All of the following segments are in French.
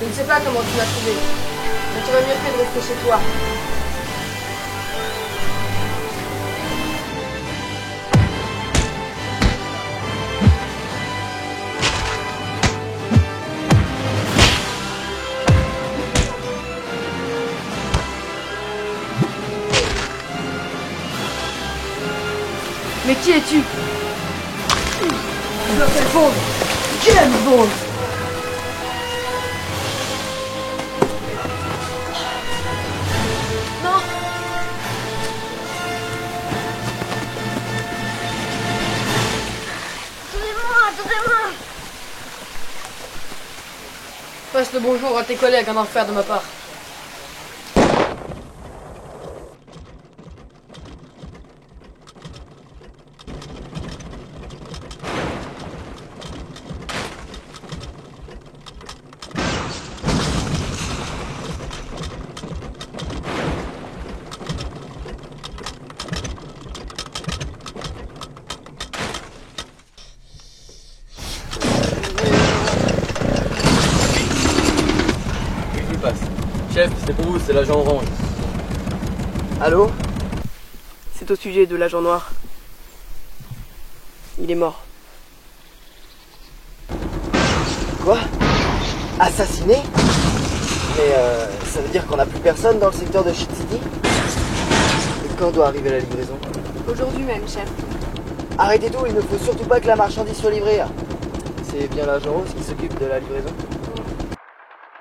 Je ne sais pas comment tu l'as trouvé, mais tu aurais mieux fait de rester chez toi. Mais qui es-tu? Je m'appelle Bond. James Bond. Non. Attendez-moi. Passe le bonjour à tes collègues en enfer de ma part. Chef, c'est pour vous, c'est l'agent orange. Allô? C'est au sujet de l'agent noir. Il est mort. Quoi? Assassiné? Mais ça veut dire qu'on n'a plus personne dans le secteur de Shit City? Et quand doit arriver la livraison? Aujourd'hui même, chef. Arrêtez tout, il ne faut surtout pas que la marchandise soit livrée. C'est bien l'agent Rose qui s'occupe de la livraison?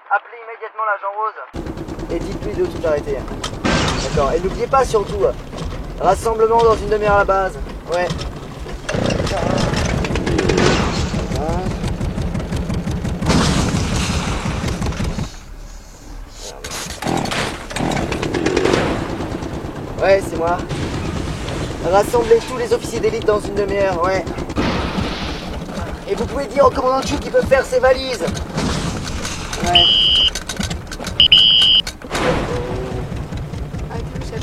Appelez immédiatement l'agent Rose et dites-lui de tout arrêter. D'accord, et n'oubliez pas surtout, rassemblement dans une demi-heure à la base. Ouais. Ouais, c'est moi. Rassemblez tous les officiers d'élite dans une demi-heure, ouais. Et vous pouvez dire au commandant Chou qu'il peut faire ses valises. Ouais. Adieu, chef.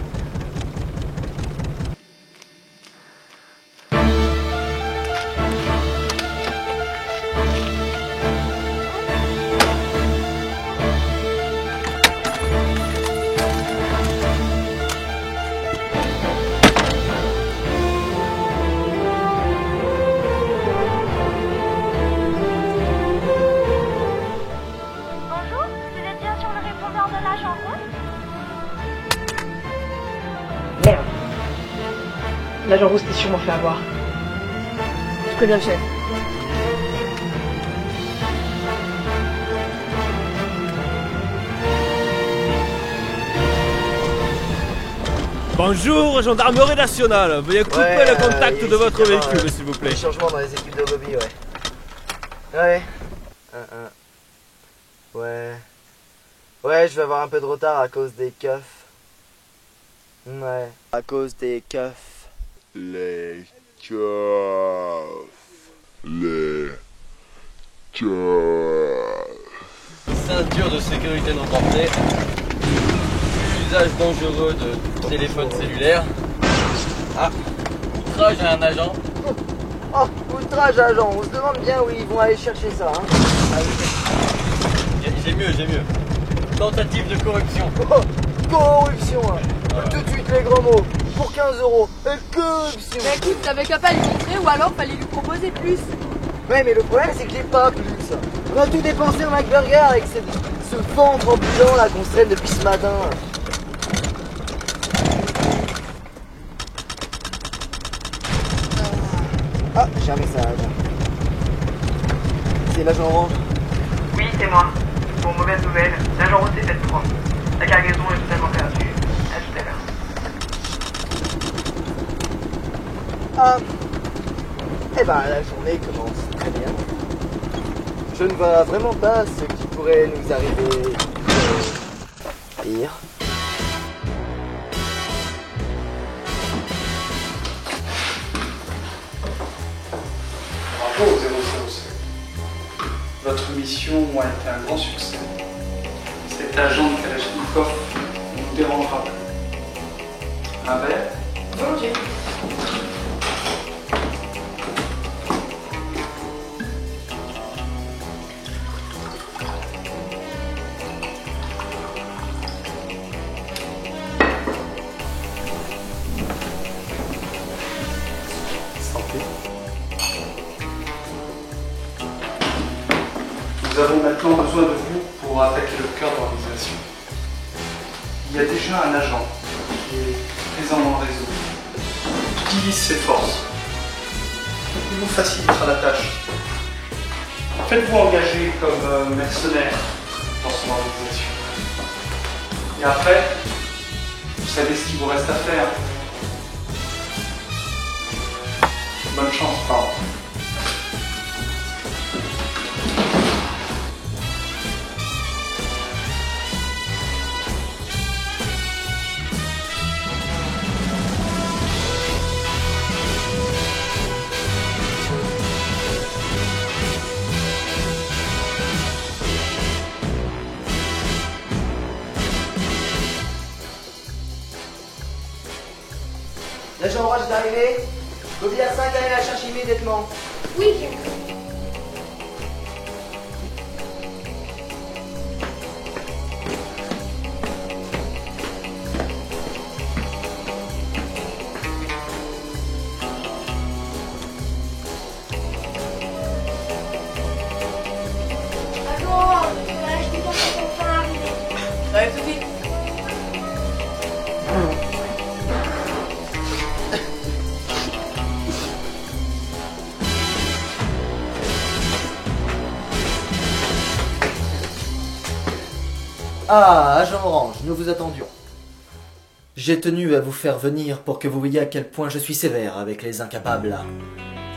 Bonjour, vous êtes bien sur le répondeur de l'agent Rose? Merde. L'agent Rose t'est sûrement fait avoir. Je préviens le chef. Bonjour, gendarmerie nationale. Veuillez couper Ouais, le contact de votre évidemment, véhicule, s'il vous plaît. Des changements dans les équipes de Bobby, ouais. Ouais. Ouais. Ouais, je vais avoir un peu de retard à cause des keufs. Ouais. À cause des keufs. Les keufs. Les keufs. Ceinture de sécurité non portée. Usage dangereux de téléphone cellulaire. Ah, outrage à un agent. Oh, outrage agent, on se demande bien où ils vont aller chercher ça, hein. Ah oui. J'ai mieux. Tentative de corruption. Oh, corruption, hein. Tout de suite les gros mots. Pour 15 €. Corruption. Mais écoute, t'avais qu'à pas lui montrer ou alors fallait lui proposer plus. Ouais, mais le problème, c'est que j'ai pas plus. On a tout dépensé au McBurger avec ce ventre ambulant là qu'on se traîne depuis ce matin. Ah, j'ai un message. C'est l'agent orange. Oui, c'est moi. Pour mauvaise nouvelle, l'agent Rose s'est fait prendre. La cargaison est totalement perdue. À tout à l'heure. Ah. Eh ben, la journée commence très bien. Je ne vois vraiment pas ce qui pourrait nous arriver de pire. Bravo au 007. Votre mission a été un grand succès. Cet agent de Kalachnikov ne nous dérangera plus. Un verre? Volontiers. Nous avons maintenant besoin de vous pour attaquer le cœur de l'organisation. Il y a déjà un agent qui est présent dans le réseau, qui utilise ses forces. Il vous facilitera la tâche. Faites-vous engager comme mercenaire dans son organisation. Et après, vous savez ce qu'il vous reste à faire. Bonne chance, pardon. L'agent Roche est arrivé. Bobby à 5, allez la chercher immédiatement. Oui, Jane. Alors, je t'ai enfin arrivé. Allez, tout de suite. Ah, agent Orange, nous vous attendions. J'ai tenu à vous faire venir pour que vous voyiez à quel point je suis sévère avec les incapables.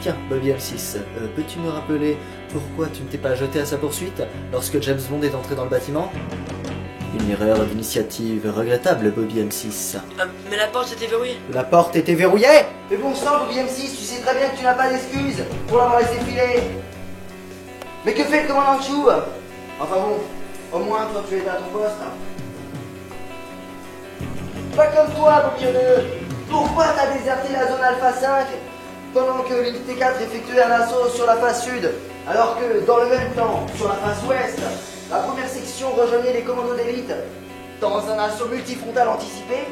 Tiens, Bobby M6, peux-tu me rappeler pourquoi tu ne t'es pas jeté à sa poursuite lorsque James Bond est entré dans le bâtiment? Une erreur d'initiative regrettable, Bobby M6. Mais la porte était verrouillée. La porte était verrouillée? Mais bon sang, Bobby M6, tu sais très bien que tu n'as pas d'excuse pour l'avoir laissé filer. Mais que fait le commandant Chou? Enfin bon, au moins toi tu étais à ton poste. Pas comme toi, Bobby. Pourquoi t'as déserté la zone Alpha 5 pendant que l'unité 4 effectuait un assaut sur la face sud, alors que dans le même temps, sur la face ouest, la première section rejoignait les commandos d'élite dans un assaut multifrontal anticipé?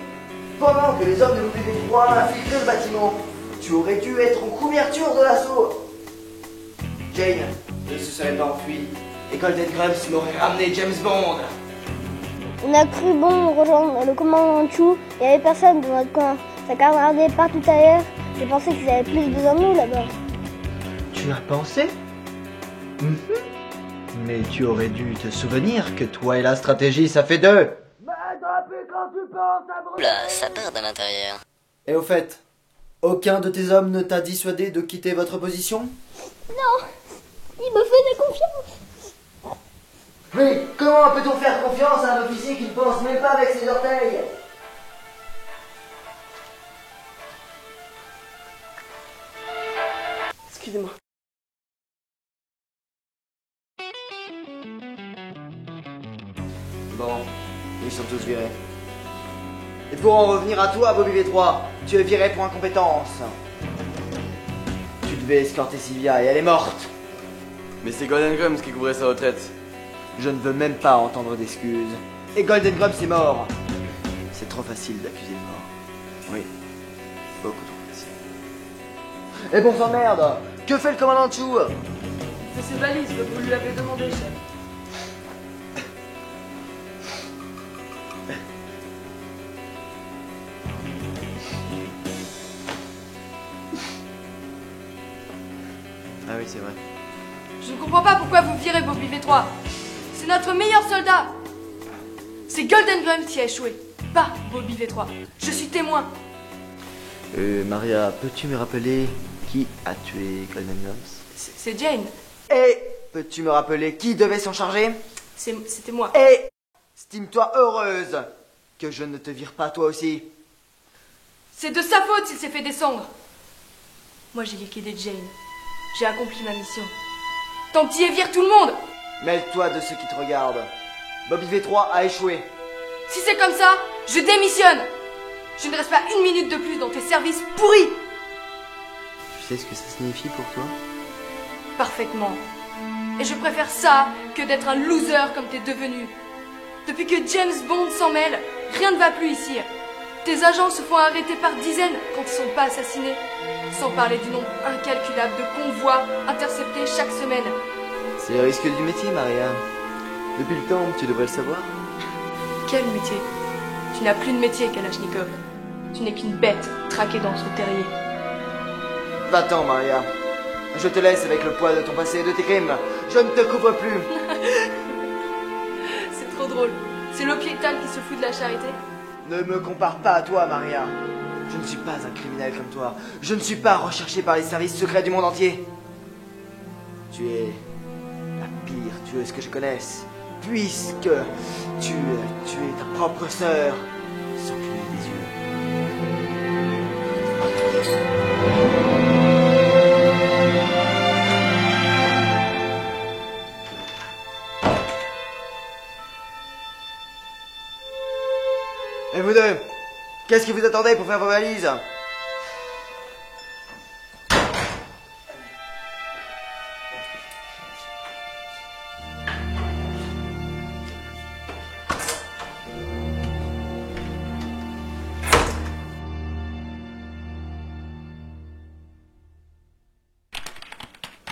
Pendant que les hommes de l'OPV3 infiltraient le bâtiment, tu aurais dû être en couverture de l'assaut. Jane ne se serait pas enfuie et Golden Grumps m'aurait ramené James Bond. On a cru bon rejoindre le commandant Chou. Il n'y avait personne dans notre coin. Ça regardait partout ailleurs. J'ai pensé qu'ils avaient plus besoin de nous là-bas. Tu as pensé? Mais tu aurais dû te souvenir que toi et la stratégie, ça fait deux. Oula, ça tarde à l'intérieur. Et au fait, aucun de tes hommes ne t'a dissuadé de quitter votre position? Non, il me faisait confiance. Mais comment peut-on faire confiance à un officier qui ne pense même pas avec ses orteils? Excusez-moi. Bon, ils sont tous virés. Et pour en revenir à toi, Bobby V3, tu es viré pour incompétence. Tu devais escorter Sylvia et elle est morte. Mais c'est Golden Grumps qui couvrait sa retraite. Je ne veux même pas entendre d'excuses. Et Golden Grumps est mort. C'est trop facile d'accuser le mort. Oui, beaucoup trop facile. Et bon sang de merde, que fait le commandant Chou? C'est ses valises, vous lui avez demandé, chef. Ah oui, c'est vrai. Je ne comprends pas pourquoi vous virez Bobby V3. C'est notre meilleur soldat. C'est Golden Grumps qui a échoué, pas Bobby V3. Je suis témoin. Maria, peux-tu me rappeler qui a tué Golden Grumps? C'est Jane. Et peux-tu me rappeler qui devait s'en charger? C'était moi. Et estime-toi heureuse que je ne te vire pas toi aussi. C'est de sa faute s'il s'est fait descendre. Moi j'ai liquidé Jane. J'ai accompli ma mission. Tant que t'y es, vire tout le monde. Mêle-toi de ceux qui te regardent. Bobby V3 a échoué. Si c'est comme ça, je démissionne. Je ne reste pas une minute de plus dans tes services pourris. Tu sais ce que ça signifie pour toi? Parfaitement. Et je préfère ça que d'être un loser comme t'es devenu. Depuis que James Bond s'en mêle, rien ne va plus ici. Tes agents se font arrêter par dizaines quand ils sont pas assassinés. Sans parler du nombre incalculable de convois interceptés chaque semaine. C'est le risque du métier, Maria. Depuis le temps, tu devrais le savoir. Quel métier? Tu n'as plus de métier, Kalachnikov. Tu n'es qu'une bête traquée dans son terrier. Va-t'en, Maria. Je te laisse avec le poids de ton passé et de tes crimes. Je ne te couvre plus. C'est trop drôle. C'est l'hôpital qui se fout de la charité? Ne me compare pas à toi, Maria. Je ne suis pas un criminel comme toi. Je ne suis pas recherché par les services secrets du monde entier. Tu es la pire tueuse que je connaisse. Puisque tu es ta propre sœur sans cligner des yeux. Et vous deux, qu'est-ce qui vous attendez pour faire vos valises?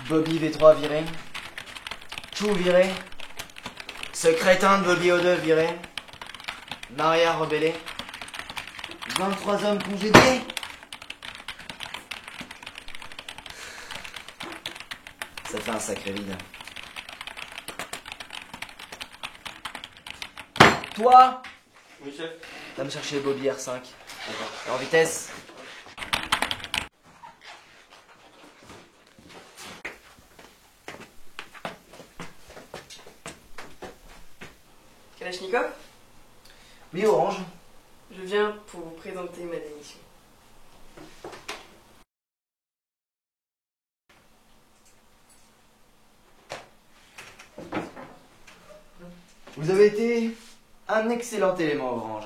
Bobby V3 viré. Chou viré. Ce crétin de Bobby O2 viré. Maria rebellée. 23 hommes congédiés. Ça fait un sacré vide. Toi, Oui, chef. va me chercher Bobby R5. D'accord. En vitesse. Kalachnikov, Oui, Orange. je viens pour vous présenter ma démission. Vous avez été un excellent élément, Orange.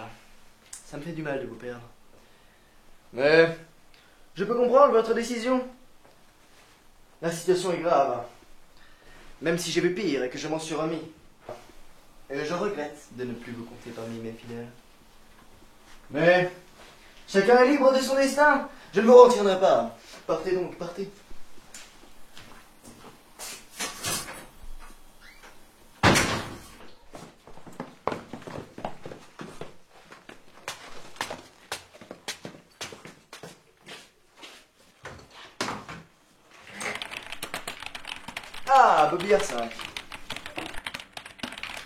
Ça me fait du mal de vous perdre. Mais je peux comprendre votre décision. La situation est grave. Même si j'ai vu pire et que je m'en suis remis. Et je regrette de ne plus vous compter parmi mes fidèles. Mais chacun est libre de son destin. Je ne vous retiendrai pas. Partez donc, partez. Ah, Bobby R5.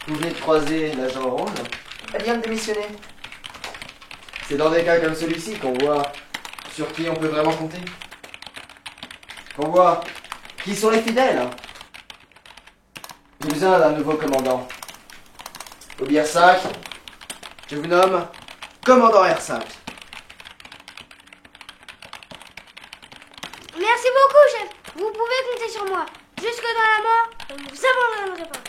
Vous venez de croiser l'agent Orange. Elle vient de démissionner. C'est dans des cas comme celui-ci qu'on voit sur qui on peut vraiment compter. Qu'on voit qui sont les fidèles. J'ai besoin d'un nouveau commandant. Bobby R5, je vous nomme commandant R5. Merci beaucoup, chef. Vous pouvez compter sur moi. Jusque dans la mort, je ne vous abandonnerai pas.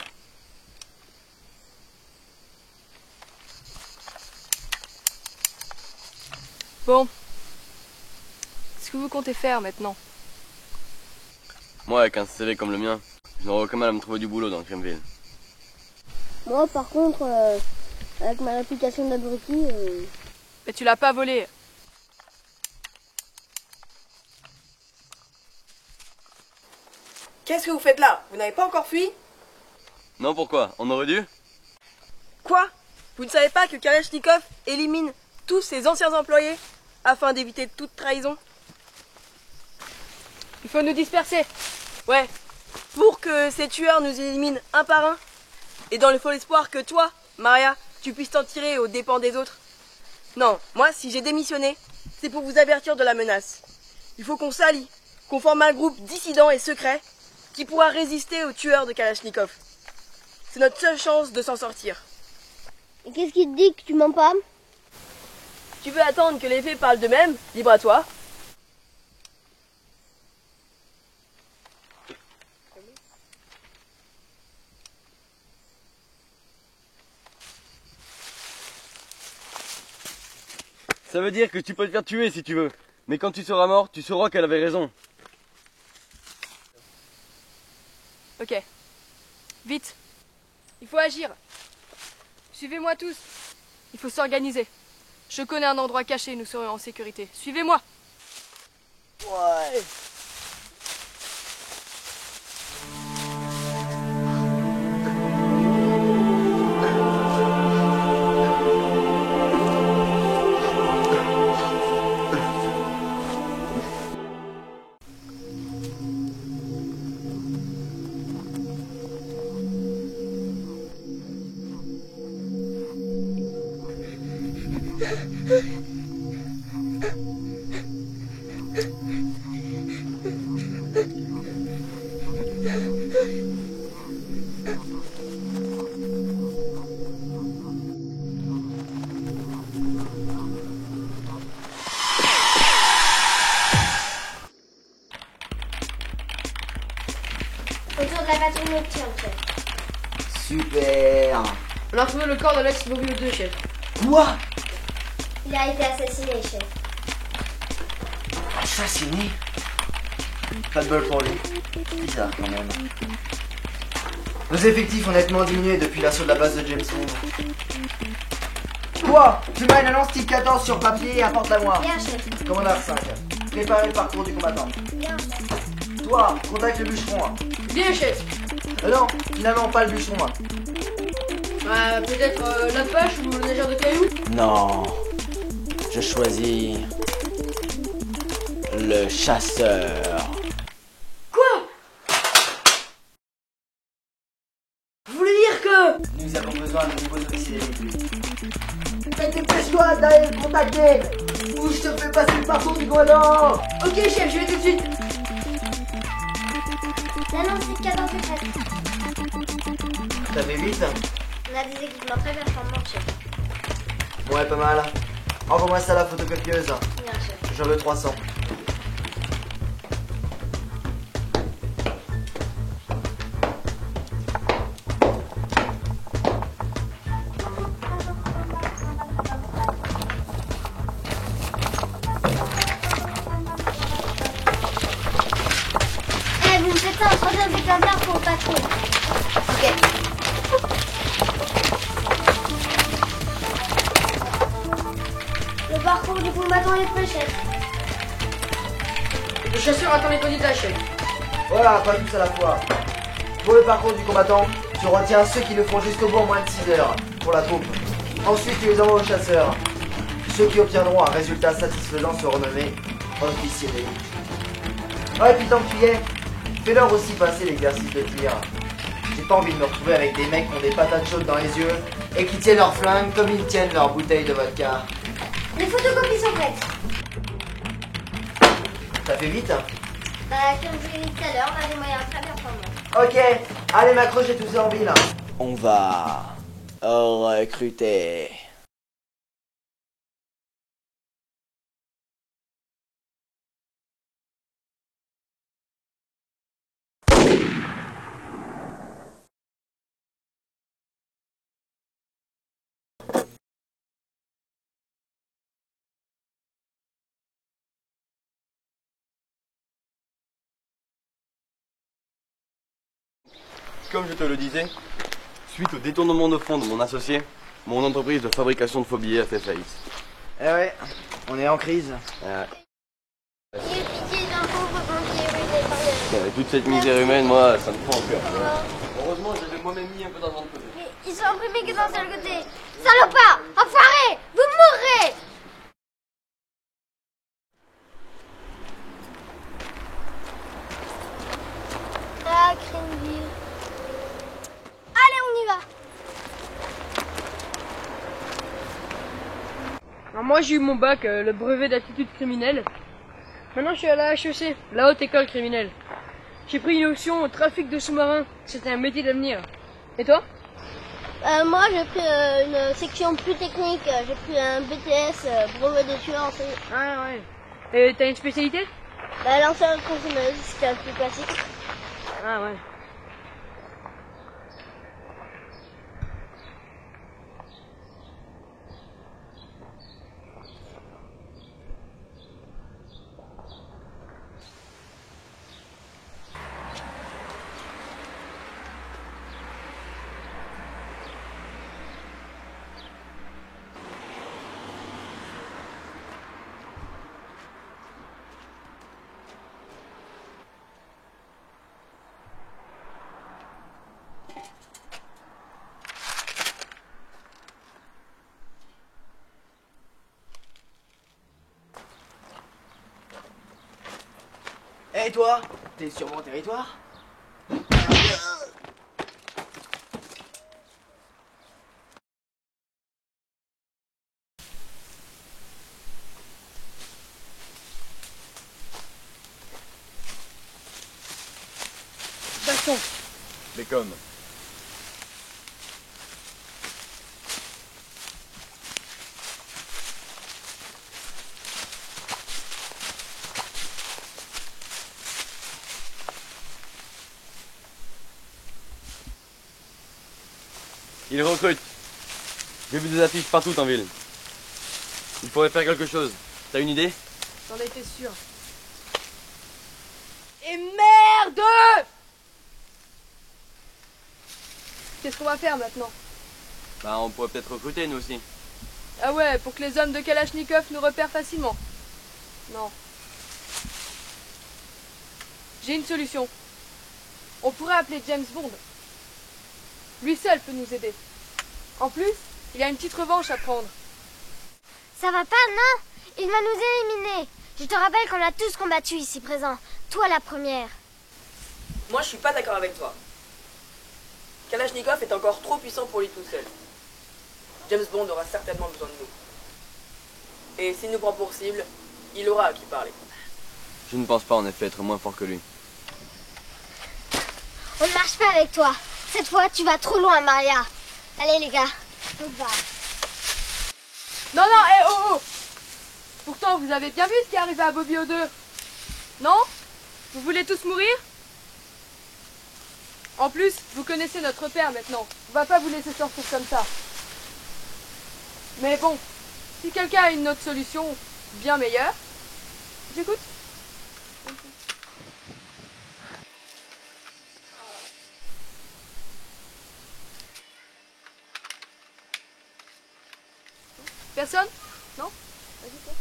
Bon. Qu'est-ce que vous comptez faire maintenant? Moi, avec un CV comme le mien, je n'aurais aucun mal à me trouver du boulot dans Cremeville. Moi, par contre, avec ma réputation d'abruti... Mais tu l'as pas volé. Qu'est-ce que vous faites là? Vous n'avez pas encore fui? Non, pourquoi? On aurait dû? Quoi? Vous ne savez pas que Kalachnikov élimine tous ses anciens employés afin d'éviter toute trahison? Il faut nous disperser. Ouais, pour que ces tueurs nous éliminent un par un. Et dans le faux espoir que toi, Maria, tu puisses t'en tirer aux dépens des autres. Non, moi, si j'ai démissionné, c'est pour vous avertir de la menace. Il faut qu'on s'allie, qu'on forme un groupe dissident et secret qui pourra résister aux tueurs de Kalachnikov. C'est notre seule chance de s'en sortir. Et qu'est-ce qui te dit que tu mens pas? Tu veux attendre que les faits parlent d'eux-mêmes? Libre à toi. Ça veut dire que tu peux te faire tuer si tu veux. Mais quand tu seras mort, tu sauras qu'elle avait raison. Ok. Vite. Il faut agir. Suivez-moi tous. Il faut s'organiser. Je connais un endroit caché, nous serons en sécurité. Suivez-moi. Ouais. Autour de la patrouille nocturne, chef. Super. On a retrouvé le corps d'Alex Bobby 2, chef. Quoi? Il a été assassiné, chef. Assassiné? Pas de bol pour lui. Bizarre quand même. Nos effectifs ont nettement diminué depuis l'assaut de la base de James Bond. Toi, tu mets une annonce type 14 sur papier et apporte-la-moi. Bien, chef. Commandeur 5, préparez le parcours du combattant. Bien, chef. Toi, contacte le bûcheron. Hein. Bien, chef. Non, finalement pas le bûcheron. Hein. Bah, peut-être la pêche ou le nageur de cailloux. Non, je choisis le chasseur. Quoi? Vous voulez dire que... Nous avons besoin de nouveaux officiers d'élite. Mais dépêche-toi d'aller le contacter ou je te fais passer le parcours du commandant. Ok, chef, je vais tout de suite. L'annonce type 14 est prête. Ça fait vite? On a des équipements très performants, chef. Ouais, pas mal. Envoie-moi ça à la photocopieuse. Bien, chef. J'en veux 300. Eh, vous me faites ça en 3 exemplaires pour le patron. Ok. Le parcours du combattant est prêt, chef. Le chasseur attend les candidats, chef. Voilà, pas tous à la fois. Pour le parcours du combattant, tu retiens ceux qui le font jusqu'au bout en moins de 6 heures pour la troupe. Ensuite, tu les envoies aux chasseurs. Ceux qui obtiendront un résultat satisfaisant seront nommés officiers d'élite. Ouais, puis tant que tu y es, fais-leur aussi passer l'exercice de tir. J'ai pas envie de me retrouver avec des mecs qui ont des patates chaudes dans les yeux et qui tiennent leur flingue comme ils tiennent leur bouteille de vodka. Les photocopies sont prêtes. Ça fait vite, hein? Bah, comme je l'ai dit tout à l'heure, on a des moyens très performants. Ok, allez m'accrocher tous en ville. On va recruter. Comme je te le disais, suite au détournement de fonds de mon associé, mon entreprise de fabrication de faux billets a fait faillite. Eh ouais, on est en crise. Il est pitié d'un pauvre banquier ruiné par les... Avec toute cette misère humaine, moi, ça me prend au cœur. Heureusement, j'avais moi-même mis un peu d'argent de côté. Mais ils sont imprimés que d'un seul côté. Salopard! Enfoiré! Vous mourrez! Ah, Crenville. Allez, on y va! Alors moi j'ai eu mon bac, le brevet d'aptitude criminelle. Maintenant je suis à la HEC, la haute école criminelle. J'ai pris une option au trafic de sous-marins, c'était un métier d'avenir. Et toi? Moi j'ai pris une section plus technique, j'ai pris un BTS, brevet de tueur en série. Ah ouais. Et t'as une spécialité? Bah, lanceur de consommation, c'était un peu classique. Ah ouais. Eh toi, t'es sur mon territoire? sont. Mais comme? Ils recrutent. J'ai vu des affiches partout en ville. Il faudrait faire quelque chose. T'as une idée? J'en étais sûr. Et merde! Qu'est-ce qu'on va faire maintenant? Bah on pourrait peut-être recruter nous aussi. Ah ouais, pour que les hommes de Kalachnikov nous repèrent facilement. Non. J'ai une solution. On pourrait appeler James Bond. Lui seul peut nous aider. En plus, il a une petite revanche à prendre. Ça va pas, non? Il va nous éliminer. Je te rappelle qu'on a tous combattu ici présents. Toi la première. Moi, je suis pas d'accord avec toi. Kalachnikov est encore trop puissant pour lui tout seul. James Bond aura certainement besoin de nous. Et s'il nous prend pour cible, il aura à qui parler. Je ne pense pas en effet être moins fort que lui. On ne marche pas avec toi. Cette fois, tu vas trop loin, Maria. Allez, les gars, on va. Non, non, hé, oh, oh! Pourtant, vous avez bien vu ce qui est arrivé à Bobby O2. Non? Vous voulez tous mourir? En plus, vous connaissez notre père maintenant. On va pas vous laisser sortir comme ça. Mais bon, si quelqu'un a une autre solution bien meilleure, j'écoute. Personne? Non? Vas-y, toi.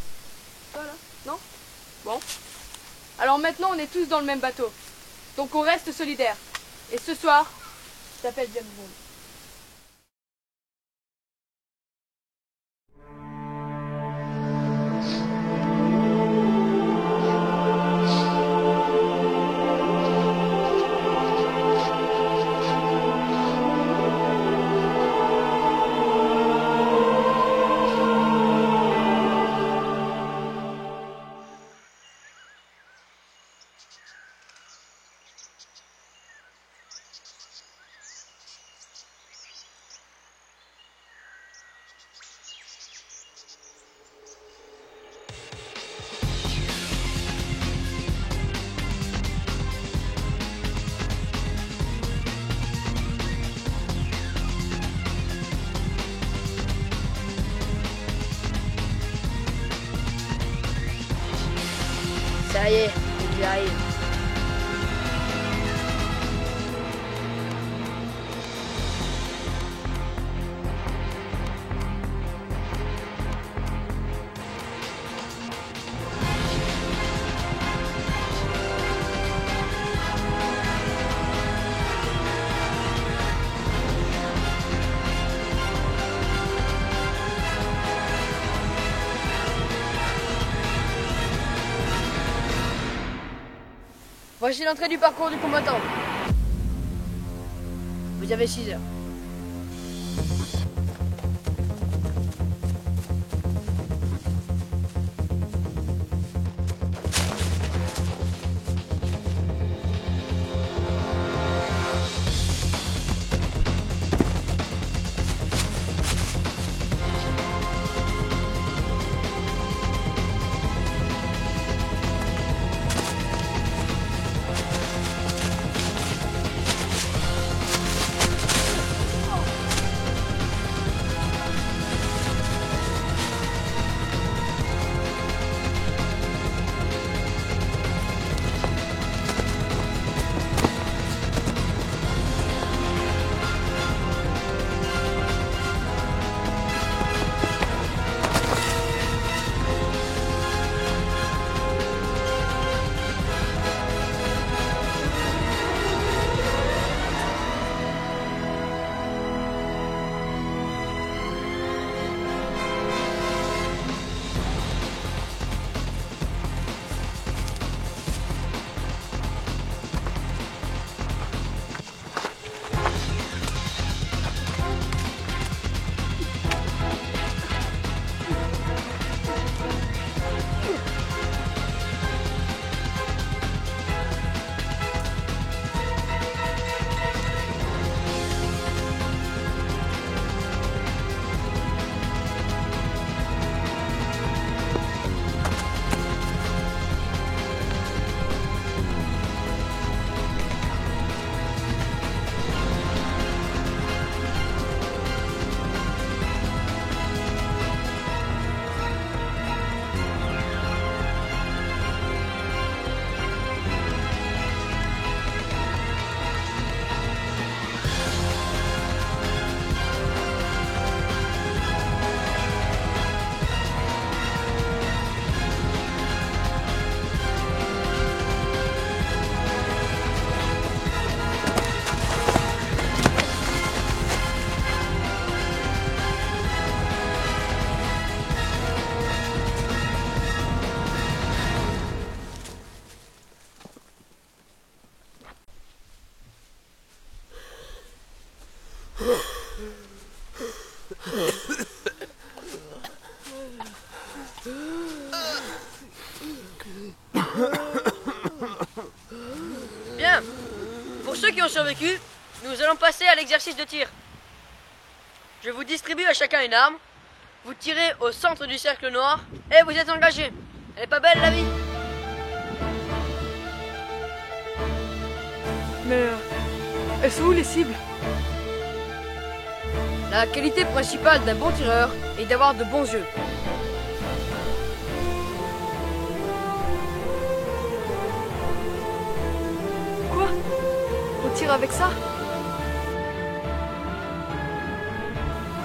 Toi, là? Non? Bon. Alors maintenant, on est tous dans le même bateau. Donc on reste solidaires. Et ce soir, je t'appelle James Bond. Ça y est, il y arrive. Voici l'entrée du parcours du combattant. Vous avez 6 heures. Bien. Pour ceux qui ont survécu, nous allons passer à l'exercice de tir. Je vous distribue à chacun une arme. Vous tirez au centre du cercle noir et vous êtes engagés. Elle est pas belle la vie? Mais elles sont où les cibles? La qualité principale d'un bon tireur est d'avoir de bons yeux. Quoi? On tire avec ça?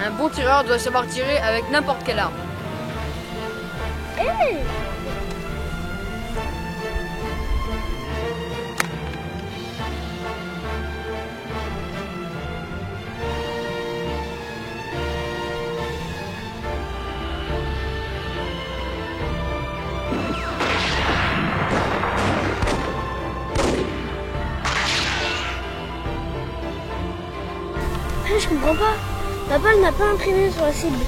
Un bon tireur doit savoir tirer avec n'importe quelle arme. Hey! Je comprends pas. La balle n'a pas imprimé sur la cible.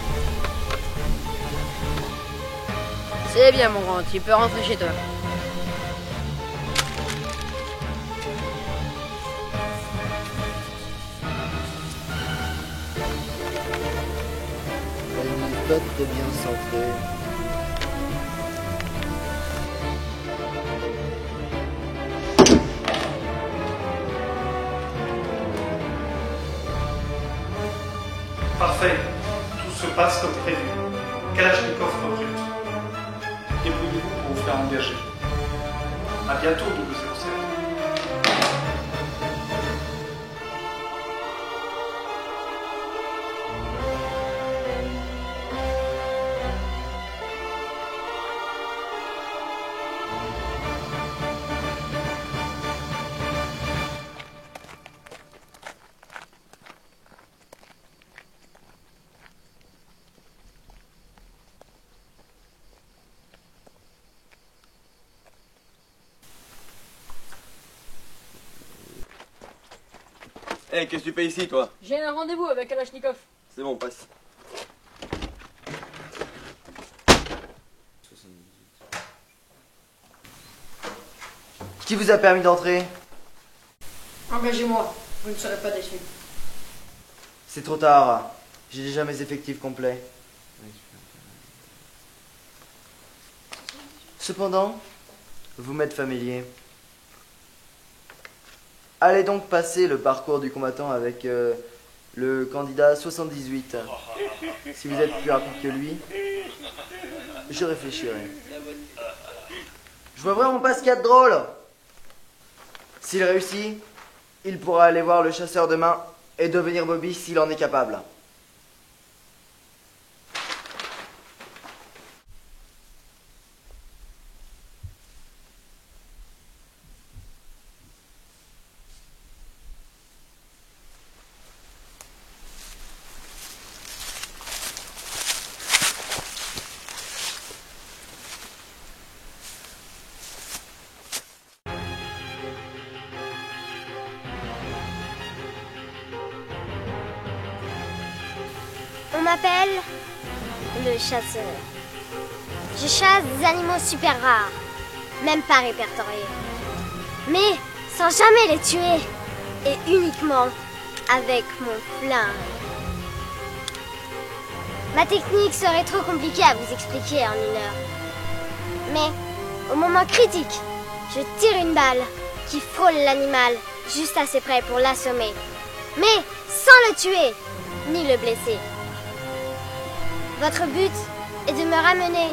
C'est bien mon grand, tu peux rentrer chez toi. Elle botte de bien centrée. Parfait. Tout se passe comme prévu. Kalachnikov recrute. Débrouillez-vous pour vous faire engager. À bientôt, 007. Hey, qu'est-ce que tu fais ici, toi? J'ai un rendez-vous avec Kalachnikov. C'est bon, passe. Qui vous a permis d'entrer? Engagez-moi, vous ne serez pas déçus. C'est trop tard. J'ai déjà mes effectifs complets. Cependant, vous m'êtes familier. Allez donc passer le parcours du combattant avec le candidat 78. Si vous êtes plus rapide que lui, je réfléchirai. Je vois vraiment pas ce qu'il y a de drôle. S'il réussit, il pourra aller voir le chasseur demain et devenir Bobby s'il en est capable. On m'appelle le chasseur. Je chasse des animaux super rares, même pas répertoriés. Mais sans jamais les tuer, et uniquement avec mon flingue. Ma technique serait trop compliquée à vous expliquer en 1 heure. Mais au moment critique, je tire une balle qui frôle l'animal juste assez près pour l'assommer. Mais sans le tuer, ni le blesser. Votre but est de me ramener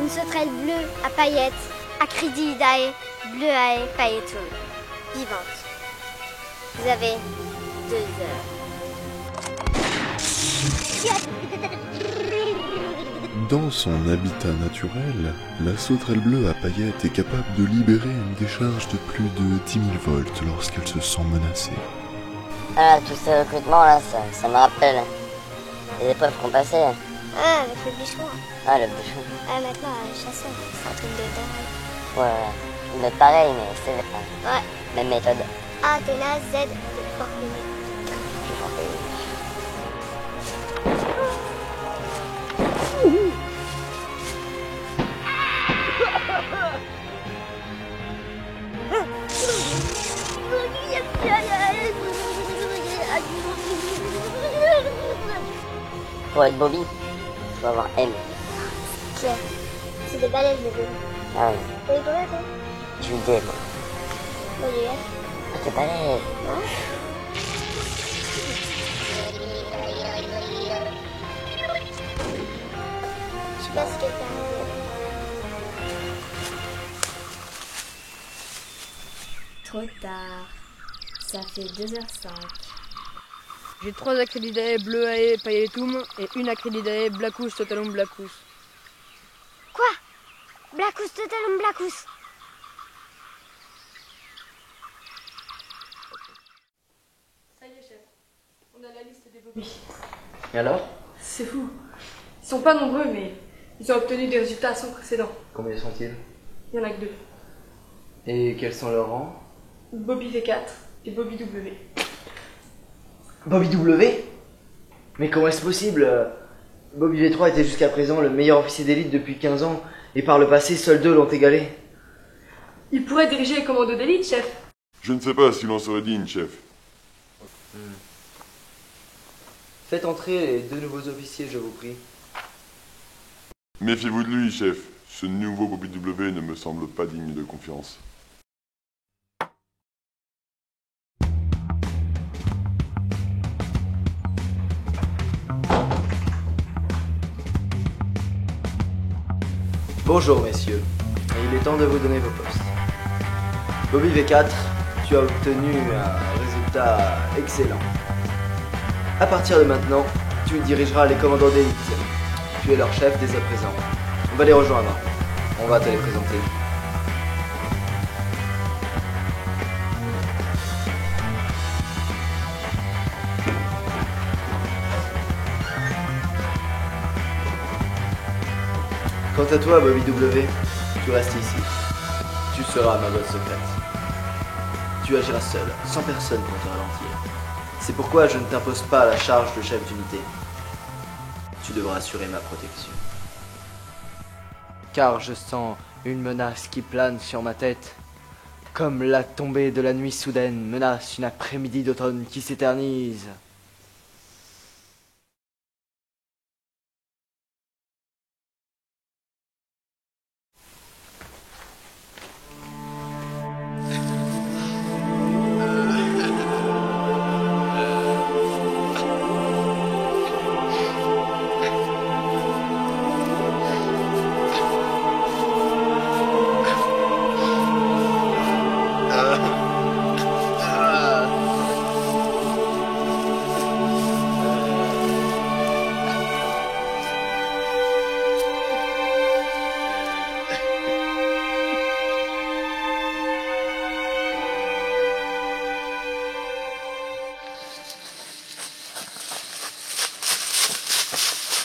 une sauterelle bleue à paillettes, Acridiidae bleuae pailletum, vivante. Vous avez 2 heures. Dans son habitat naturel, la sauterelle bleue à paillettes est capable de libérer une décharge de plus de 10 000 volts lorsqu'elle se sent menacée. Ah, tous ces recrutements là, ça me rappelle les épreuves qu'on passait. Ah, avec le bûcheron. Ah, le bûcheron. Ah, maintenant, le chasseur. C'est un truc de dingue. Ouais, mais pareil, mais c'est Ouais. même méthode. Athéna Z de Fortuné. Pour être Bobby, faut avoir M. Claire, c'est des balaises les deux. Ah oui. T'as eu combien toi? Je suis D, moi. Moi j'ai F. Ah, t'es balèze. Hein? Je sais pas si quelqu'un Trop tard. Ça fait 2h05. J'ai 3 accréditae bleu-ae pailletum et une accréditae blackus totalum blackus. Quoi? Blackus totalum blackus. Ça y est, chef. On a la liste des Bobby. Et alors? C'est fou. Ils sont pas nombreux, mais ils ont obtenu des résultats sans précédent. Combien sont-ils? Il y en a que 2. Et quels sont leurs rangs? Bobby V4 et Bobby W. Bobby W? Mais comment est-ce possible? Bobby V3 était jusqu'à présent le meilleur officier d'élite depuis 15 ans, et par le passé, seuls 2 l'ont égalé. Il pourrait diriger les commandos d'élite, chef. Je ne sais pas s'il en serait digne, chef. Faites entrer les 2 nouveaux officiers, je vous prie. Méfiez-vous de lui, chef. Ce nouveau Bobby W ne me semble pas digne de confiance. Bonjour messieurs, et il est temps de vous donner vos postes. Bobby V4, tu as obtenu un résultat excellent. À partir de maintenant, tu dirigeras les commandos d'élite. Tu es leur chef dès à présent. On va les rejoindre. On va te les présenter. Quant à toi, Bobby W, tu restes ici. Tu seras ma botte secrète. Tu agiras seul, sans personne pour te ralentir. C'est pourquoi je ne t'impose pas la charge de chef d'unité. Tu devras assurer ma protection. Car je sens une menace qui plane sur ma tête. Comme la tombée de la nuit soudaine menace une après-midi d'automne qui s'éternise.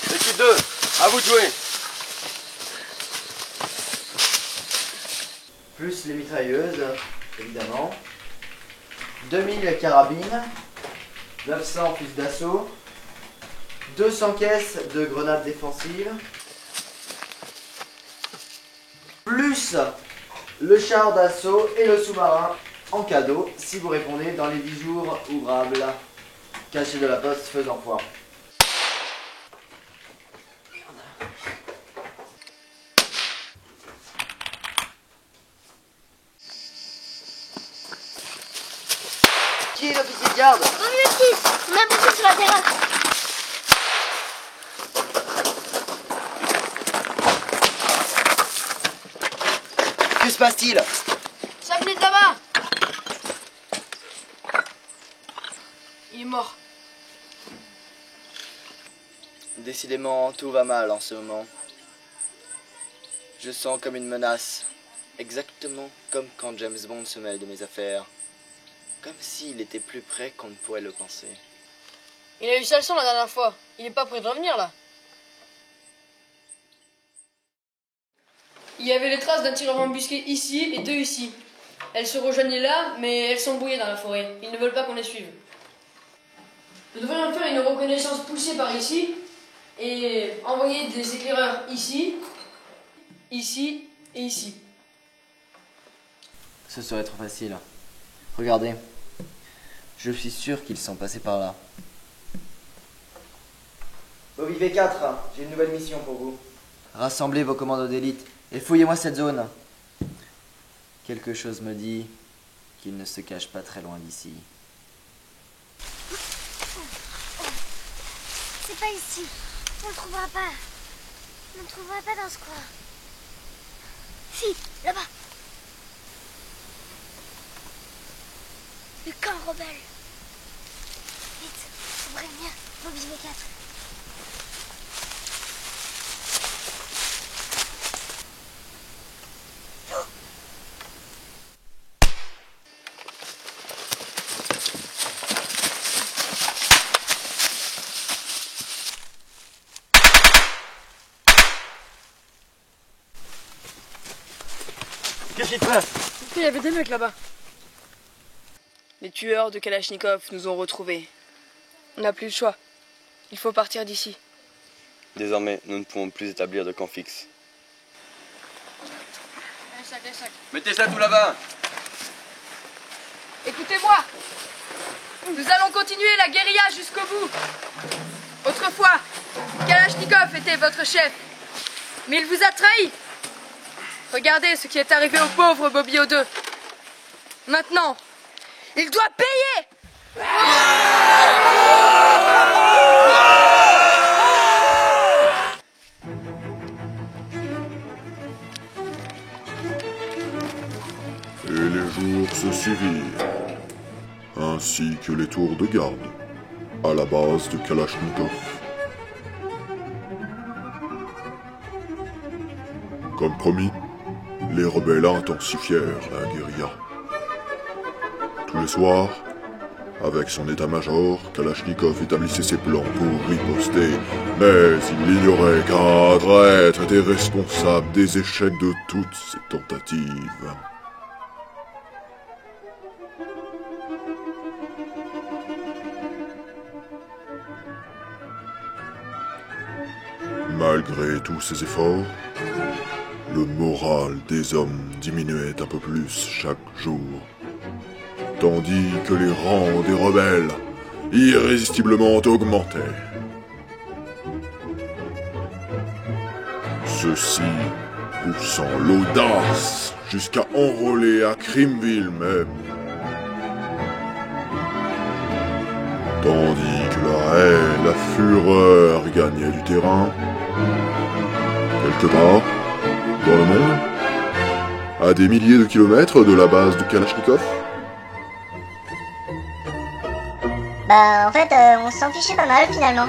Équipe 2, à vous de jouer. Plus les mitrailleuses, évidemment. 2000 carabines. 900 fusils d'assaut. 200 caisses de grenades défensives. Plus le char d'assaut et le sous-marin en cadeau si vous répondez dans les 10 jours ouvrables. Caché de la poste faisant foi. Qui est l'officier de garde? Bobby le 6, même passé sur la terrasse. Que se passe-t-il? Sablé de tabac. Il est mort. Décidément, tout va mal en ce moment. Je sens comme une menace. Exactement comme quand James Bond se mêle de mes affaires. Comme s'il était plus près qu'on ne pourrait le penser. Il a eu sale sang la dernière fois. Il est pas prêt de revenir là. Il y avait les traces d'un tireur embusqué ici et 2 ici. Elles se rejoignaient là, mais elles sont embrouillées dans la forêt. Ils ne veulent pas qu'on les suive. Nous devrions faire une reconnaissance poussée par ici et envoyer des éclaireurs ici, ici et ici. Ce serait trop facile. Regardez. Je suis sûr qu'ils sont passés par là. Bobby V4, j'ai une nouvelle mission pour vous. Rassemblez vos commandos d'élite et fouillez-moi cette zone. Quelque chose me dit qu'il ne se cache pas très loin d'ici. C'est pas ici. On le trouvera pas. On ne trouvera pas dans ce coin. Si, là-bas. Le camp rebelle. Vite, faut prévenir Bobby V4. Qu'est-ce qui te passe? Il y avait des mecs là-bas. Les tueurs de Kalachnikov nous ont retrouvés. On n'a plus le choix. Il faut partir d'ici. Désormais, nous ne pouvons plus établir de camp fixe. Un sac. Mettez ça tout là-bas. Écoutez-moi. Nous allons continuer la guérilla jusqu'au bout. Autrefois, Kalachnikov était votre chef. Mais il vous a trahi. Regardez ce qui est arrivé au pauvre Bobby O2. Maintenant, il doit payer. Et les jours se suivirent, ainsi que les tours de garde, à la base de Kalachnikov. Comme promis, les rebelles intensifièrent la guérilla. Tous les soirs, avec son état-major, Kalachnikov établissait ses plans pour riposter, mais il ignorait qu'un traître était responsable des échecs de toutes ses tentatives. Malgré tous ses efforts, le moral des hommes diminuait un peu plus chaque jour, tandis que les rangs des rebelles irrésistiblement augmentaient. Ceux-ci poussant l'audace jusqu'à enrôler à Crimville même. Tandis que la haine, la fureur gagnaient du terrain, quelque part, dans le monde, à des milliers de kilomètres de la base de Kalachnikov. Bah en fait, on s'en fichait pas mal finalement.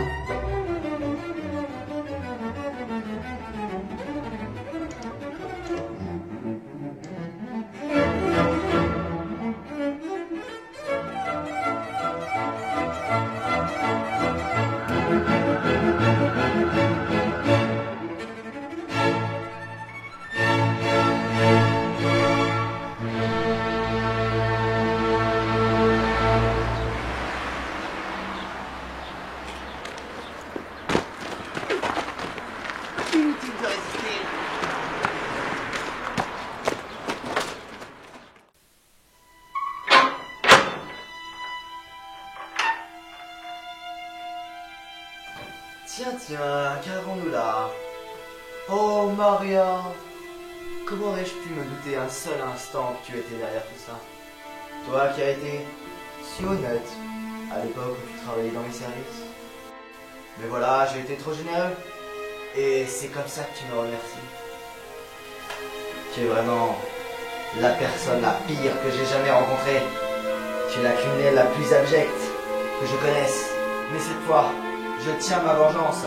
Inutile de résister. Tiens, qu'avons-nous là? Oh Maria, comment aurais-je pu me douter un seul instant que tu étais derrière tout ça? Toi qui as été si honnête à l'époque où tu travaillais dans les services. Mais voilà, j'ai été trop généreux. Et c'est comme ça que tu me remercies. Tu es vraiment la personne la pire que j'ai jamais rencontrée. Tu es la criminelle la plus abjecte que je connaisse. Mais cette fois, je tiens ma vengeance.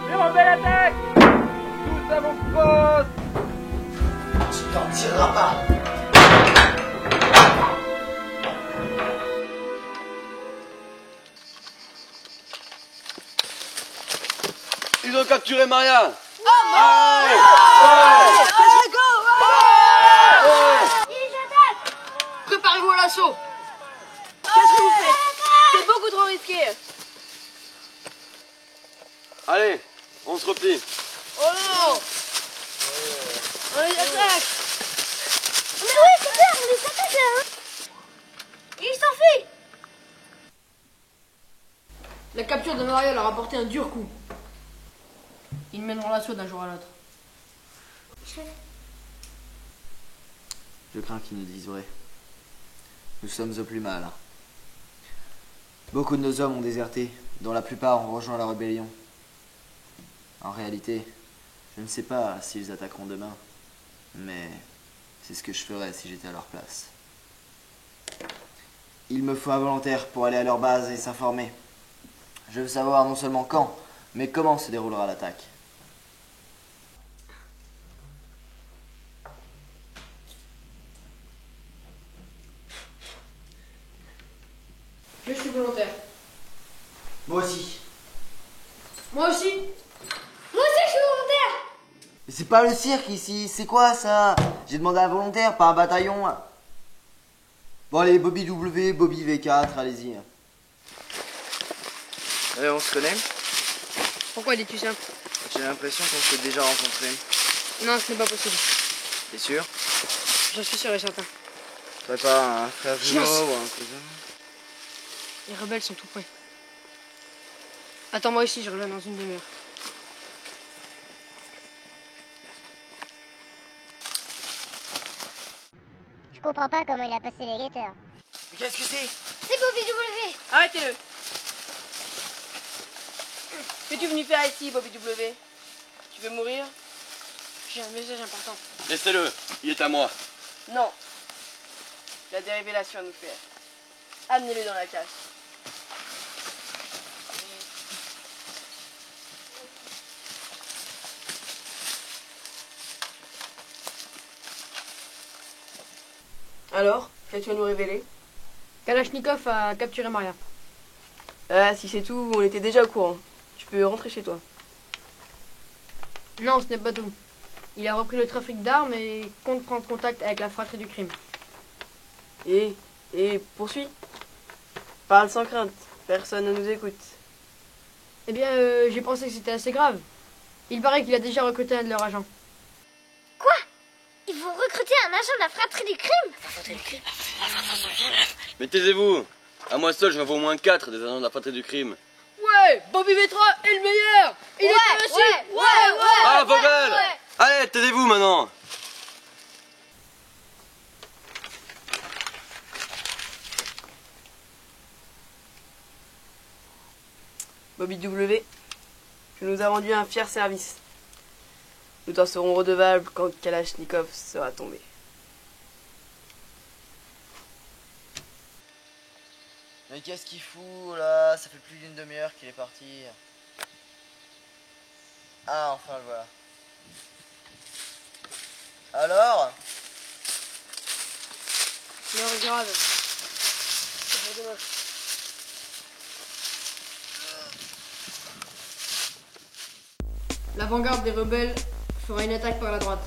Les rebelles attaquent! Tous à vos postes! Tu t'en tireras pas. Ils ont capturé Maria! Oh non! Préparez-vous à l'assaut! Qu'est-ce que vous faites? C'est beaucoup trop risqué! Allez, on se replie. Oh non! On les attaque! Mais oui, c'est bien, on les attaque là, hein. Il s'enfuit. La capture de Maria leur a porté un dur coup. Ils mèneront l'assaut d'un jour à l'autre. Je crains qu'ils nous disent vrai. Nous sommes au plus mal. Beaucoup de nos hommes ont déserté, dont la plupart ont rejoint la rébellion. En réalité, je ne sais pas s'ils attaqueront demain, mais c'est ce que je ferais si j'étais à leur place. Il me faut un volontaire pour aller à leur base et s'informer. Je veux savoir non seulement quand, mais comment se déroulera l'attaque. Je suis volontaire. Moi aussi. Moi aussi. Moi aussi, je suis volontaire. Mais c'est pas le cirque ici, c'est quoi ça? J'ai demandé un volontaire, pas un bataillon. Bon allez, Bobby W, Bobby V4, allez-y. On se connaît? Pourquoi dis-tu ça? J'ai l'impression qu'on s'est déjà rencontrés. Non, ce n'est pas possible. T'es sûr? Je suis sûr et certain. T'aurais pas un frère jumeau ou un cousin? Les rebelles sont tout près. Attends-moi ici, je reviens dans une demi-heure. Je comprends pas comment il a passé les guetteurs. Mais qu'est-ce que c'est? C'est Bobby W. Arrêtez-le. Qu'es-tu venu faire ici, Bobby W? Tu veux mourir? J'ai un message important. Laissez-le, il est à moi. Non. Il a des révélations à nous faire. Amenez-le dans la cage. Alors, qu'as-tu à nous révéler? Kalachnikov a capturé Maria. Ah, si c'est tout, on était déjà au courant. Tu peux rentrer chez toi. Non, ce n'est pas tout. Il a repris le trafic d'armes et compte prendre contact avec la fratrie du crime. Et poursuis. Parle sans crainte. Personne ne nous écoute. Eh bien, j'ai pensé que c'était assez grave. Il paraît qu'il a déjà recruté un de leurs agents. Quoi? Ils vont recruter un agent de la fratrie du crime? Mais taisez-vous. À moi seul, j'en vois au moins 4 des agents de la fratrie du crime. Ouais, Bobby V3 est le meilleur. Il est aussi. Ouais. Ah, Vogel! Allez, taisez-vous maintenant. Bobby W, tu nous as rendu un fier service. Nous t'en serons redevables quand Kalachnikov sera tombé. Mais qu'est-ce qu'il fout là? Ça fait plus d'une demi-heure qu'il est parti. Ah, enfin le voilà. Alors? L'heure est grave. L'avant-garde des rebelles fera une attaque par la droite.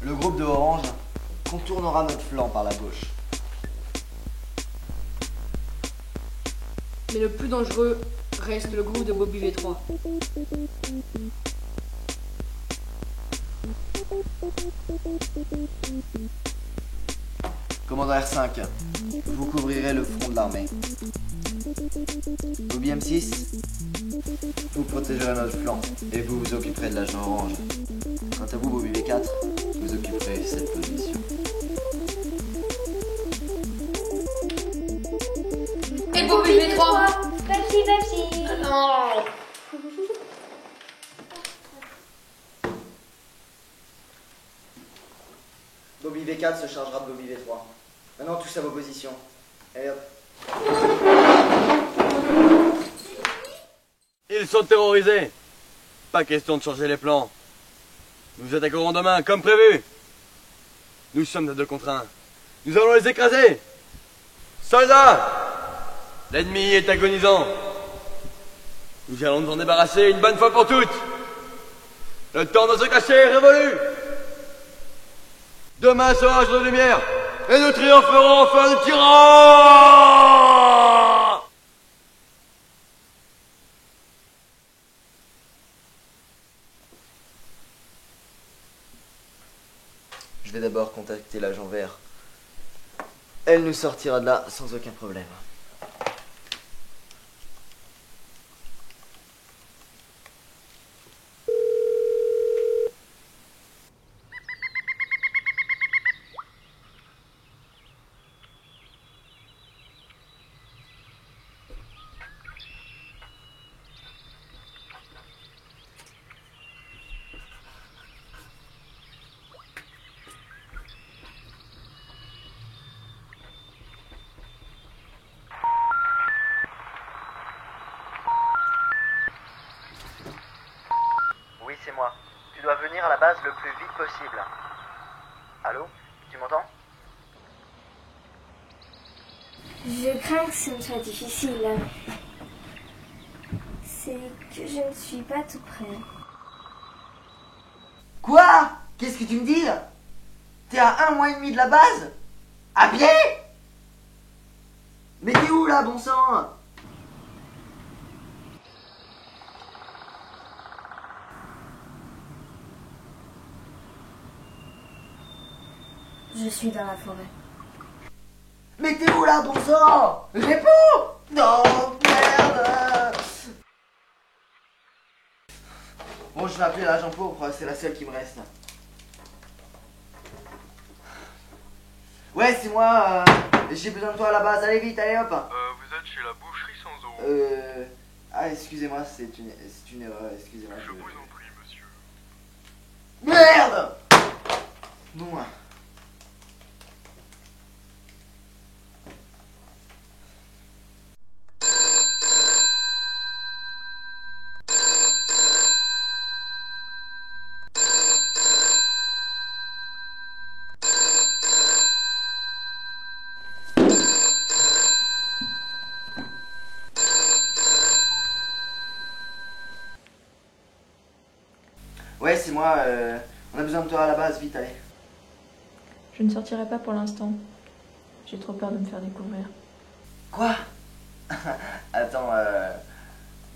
Le groupe de Orange contournera notre flanc par la gauche. Mais le plus dangereux reste le groupe de Bobby V3. Commandant R5, vous couvrirez le front de l'armée. Bobby M6, vous protégerez notre flanc et vous vous occuperez de l'agent orange. Quant à vous, Bobby V4, vous occuperez cette position. Et Bobby V3? Papsi. Non. Bobby V4 se chargera de Bobby V3. Maintenant, tous à vos positions. Allez hop. Ils sont terrorisés. Pas question de changer les plans. Nous attaquerons demain, comme prévu. Nous sommes à 2 contre 1. Nous allons les écraser. Soldats, l'ennemi est agonisant. Nous allons nous en débarrasser une bonne fois pour toutes. Le temps de se cacher est révolu. Demain sera un jour de lumière. Et nous triompherons enfin du tyran. Je vais d'abord contacter l'agent vert. Elle nous sortira de là sans aucun problème. revenir à la base le plus vite possible. Allô? Tu m'entends? Je crains que ce ne soit difficile. C'est que je ne suis pas tout près. Quoi? Qu'est-ce que tu me dis? T'es à 1 mois et demi de la base? À pied? Mais t'es où là, bon sang? Je suis dans la forêt. Mais t'es où là, bon sang? Réponds! Non, merde! Bon, je vais appeler l'agent pourpre, c'est la seule qui me reste. Ouais, c'est moi, j'ai besoin de toi à la base, allez vite, allez hop! Vous êtes chez la boucherie sans eau. Ah, excusez-moi, c'est une erreur, excusez-moi. Je vous en prie, monsieur. Merde! Bon. Ouais, c'est moi, on a besoin de toi à la base, vite, allez. Je ne sortirai pas pour l'instant. J'ai trop peur de me faire découvrir. Quoi? Attends,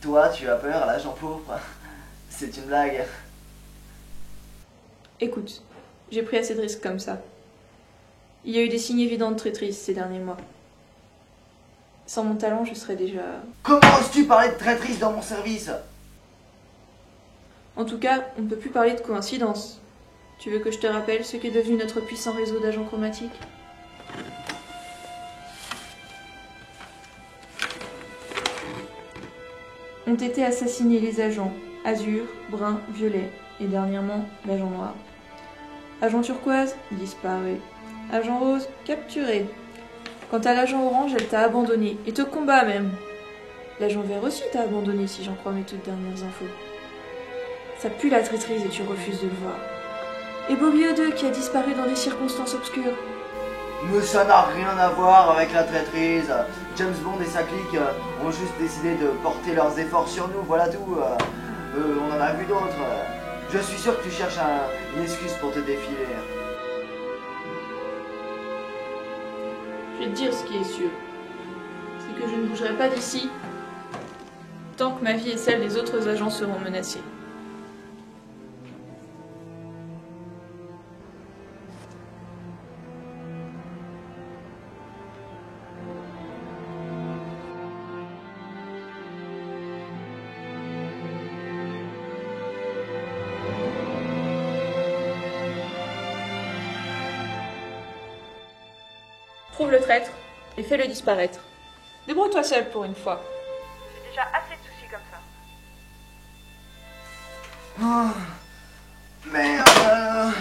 toi, tu as peur, l'agent pourpre? C'est une blague. Écoute, j'ai pris assez de risques comme ça. Il y a eu des signes évidents de traîtrise ces derniers mois. Sans mon talent, je serais déjà... Comment oses-tu parler de traîtrise dans mon service? En tout cas, on ne peut plus parler de coïncidence. Tu veux que je te rappelle ce qu'est devenu notre puissant réseau d'agents chromatiques? Ont été assassinés les agents Azur, Brun, Violet et dernièrement l'agent Noir. Agent Turquoise, disparu. Agent Rose, capturé. Quant à l'agent Orange, elle t'a abandonné, et te combat même. L'agent Vert aussi t'a abandonné si j'en crois mes toutes dernières infos. Ça pue la traîtrise et tu refuses de le voir. Et Bobby O2 qui a disparu dans des circonstances obscures. Mais ça n'a rien à voir avec la traîtrise. James Bond et sa clique ont juste décidé de porter leurs efforts sur nous, voilà tout. On en a vu d'autres. Je suis sûr que tu cherches une excuse pour te défiler. Je vais te dire ce qui est sûr. C'est que je ne bougerai pas d'ici tant que ma vie et celle des autres agents seront menacées. Trouve le traître et fais-le disparaître. Débrouille-toi seul pour une fois. J'ai déjà assez de soucis comme ça. Oh, merde.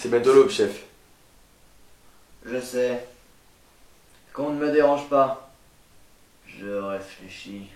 C'est bientôt l'aube, chef. Je sais. Qu'on ne me dérange pas. Je réfléchis.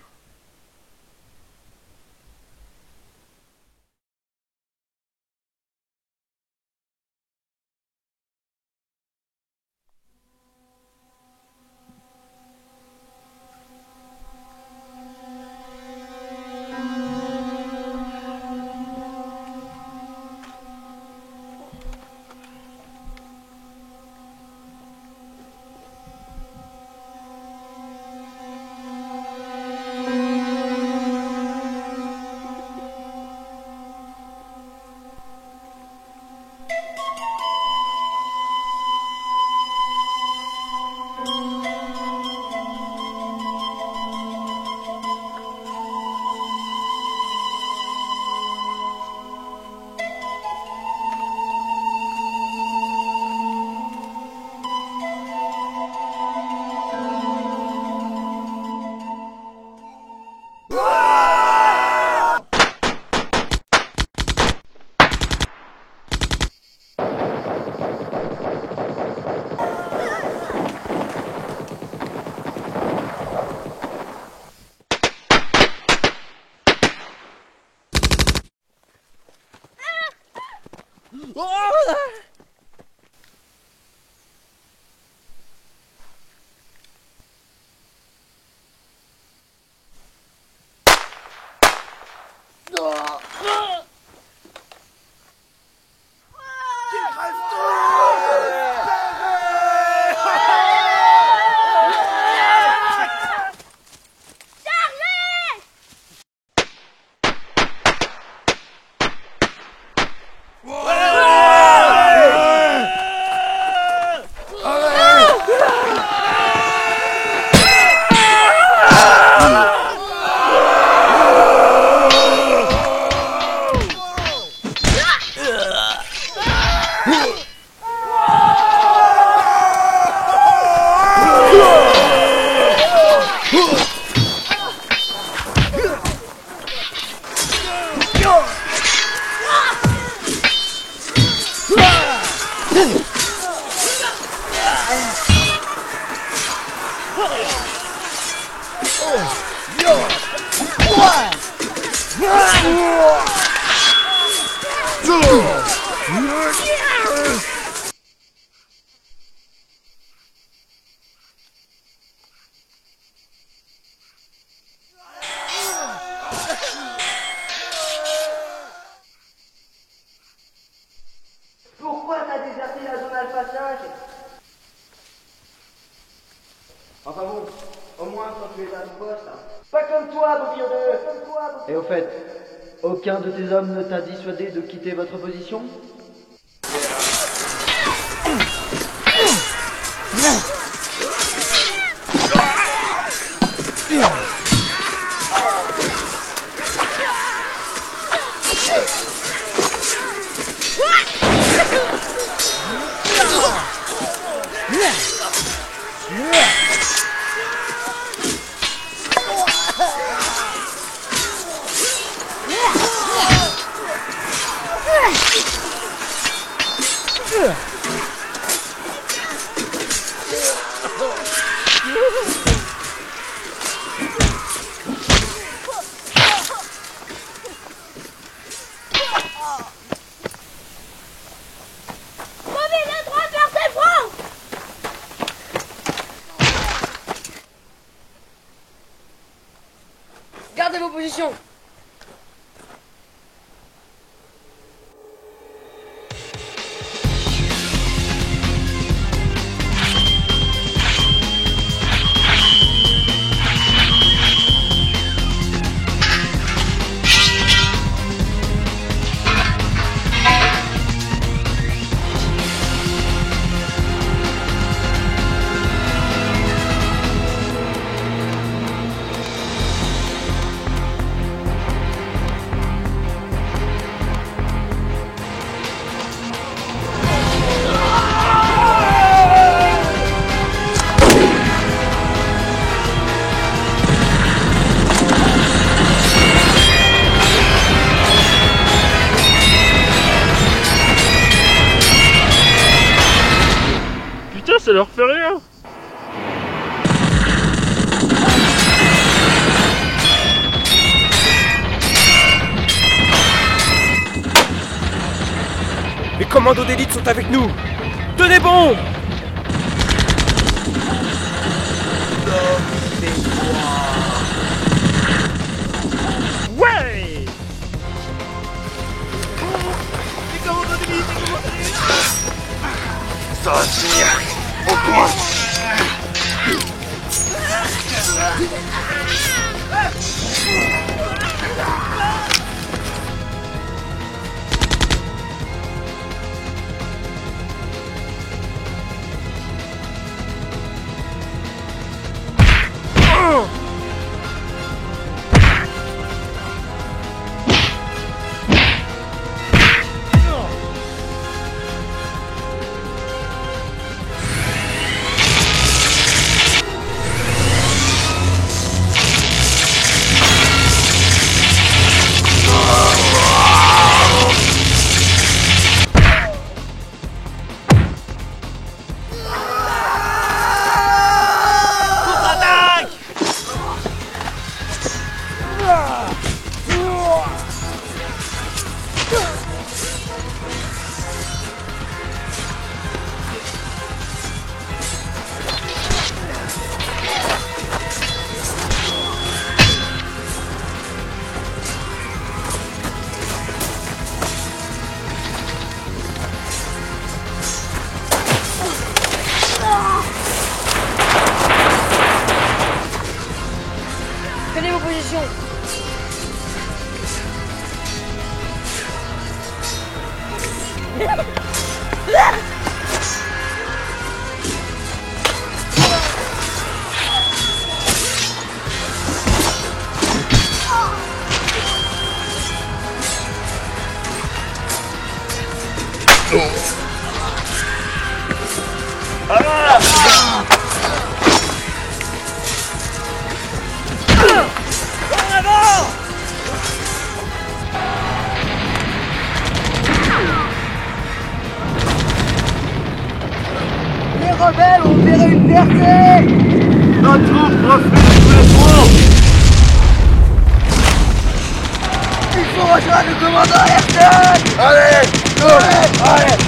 Pourquoi t'as déserté la zone Alpha 5? Enfin bon, au moins quand tu es à ton poste. Pas comme toi, Bobir 2. Et au fait, aucun de tes hommes ne t'a dissuadé de quitter votre position? Gardez vos positions. Putain, ça leur fait rien. Les commandos d'élite sont avec nous. Tenez bon. Ouais. Les commandos d'élite, les commandos d'élite. Ça va finir au point. rebelles ont opéré une percée! Notre troupe refuse tous les fronts! Il faut rejoindre le commandant Ayrton! Allez! Go! Allez!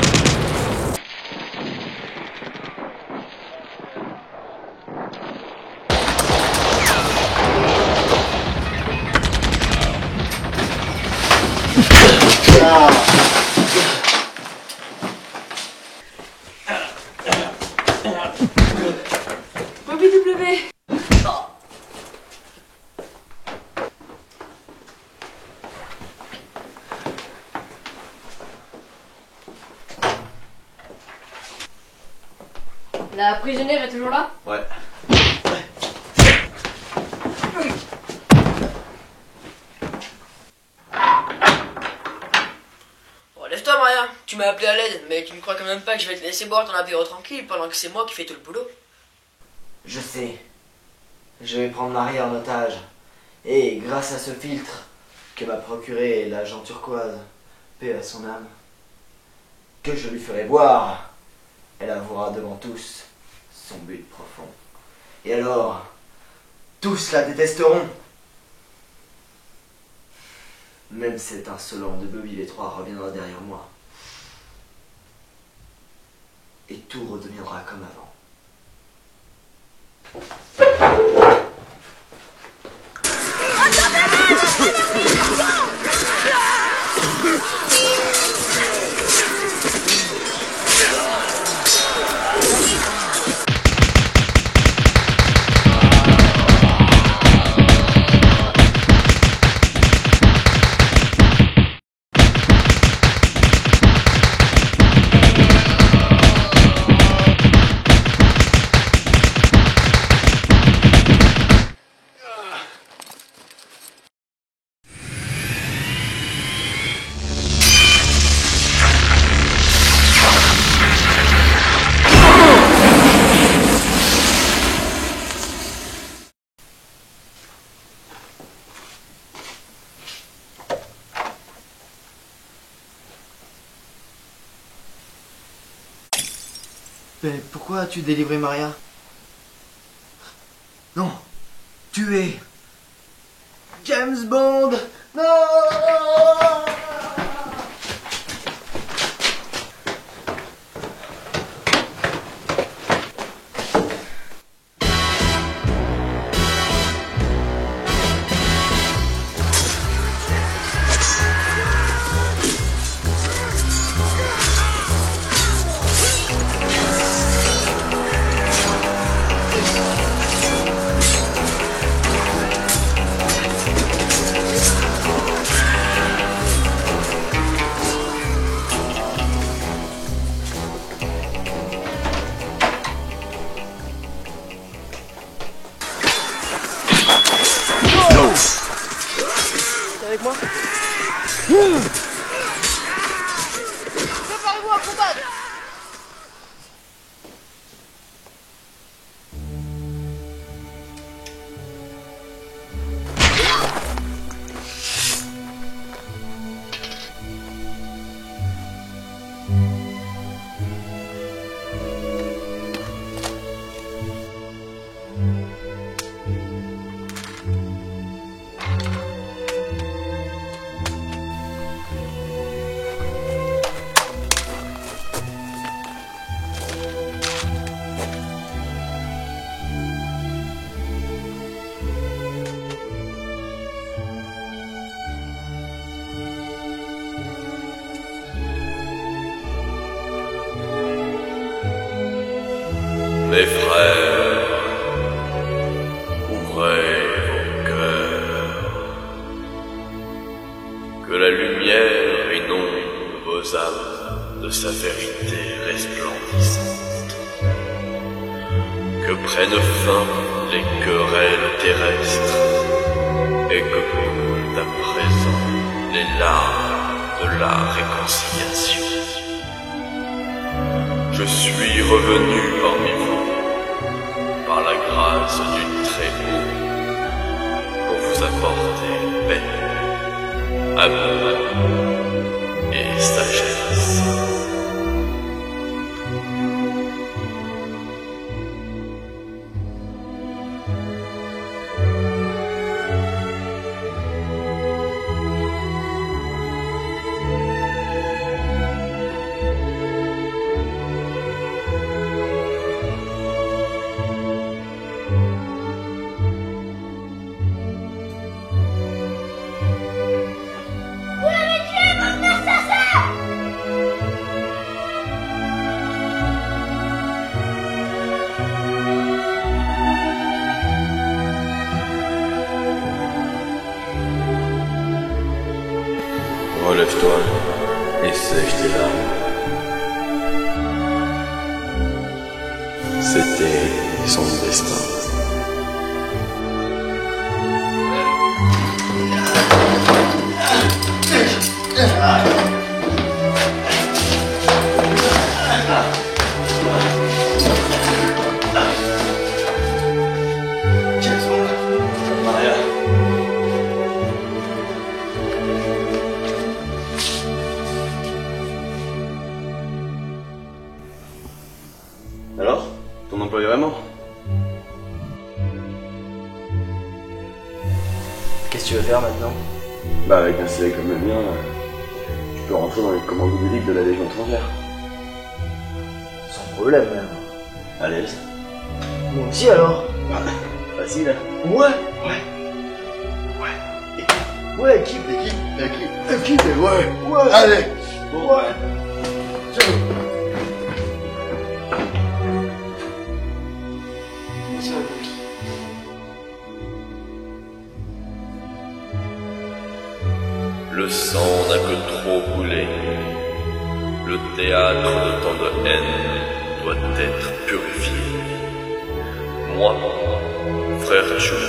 Bobby W. La prisonnière est toujours là? Ouais. Bon, lève-toi, Maria. Tu m'as appelé à l'aide, mais tu ne crois quand même pas que je vais te laisser boire ton apéro tranquille pendant que c'est moi qui fais tout le boulot? Je sais. Je vais prendre Maria en otage. Et grâce à ce filtre que m'a procuré l'agent turquoise, paix à son âme, que je lui ferai boire, elle avouera devant tous son but profond. Et alors, tous la détesteront. Même cet insolent de Bobby V3 reviendra derrière moi. Et tout redeviendra comme avant. Mais pourquoi as-tu délivré Maria? Non, tu es James Bond. Non! T'es avec moi? Préparez-vous à combattre! Mes frères, ouvrez vos cœurs, que la lumière inonde vos âmes de sa vérité resplendissante, que prennent fin les querelles terrestres, et que coulent à présent les larmes de la réconciliation. Je suis revenu parmi vous, par la grâce du Très-Haut, pour vous apporter paix, amour et sagesse. Relève-toi et sèche tes larmes. C'était son destin. Maria. Alors, ton employeur est mort? Qu'est-ce que tu veux faire maintenant? Bah avec un CV comme le mien, tu peux rentrer dans les commandos d'élite de la Légion étrangère. Sans problème même. À l'aise. Bon, si alors. Facile, hein? Ouais. Ouais, équipe. Ouais. Allez. Ouais. Le sang n'a que trop coulé. Le théâtre de tant de haine doit être purifié. Moi, frère Chou,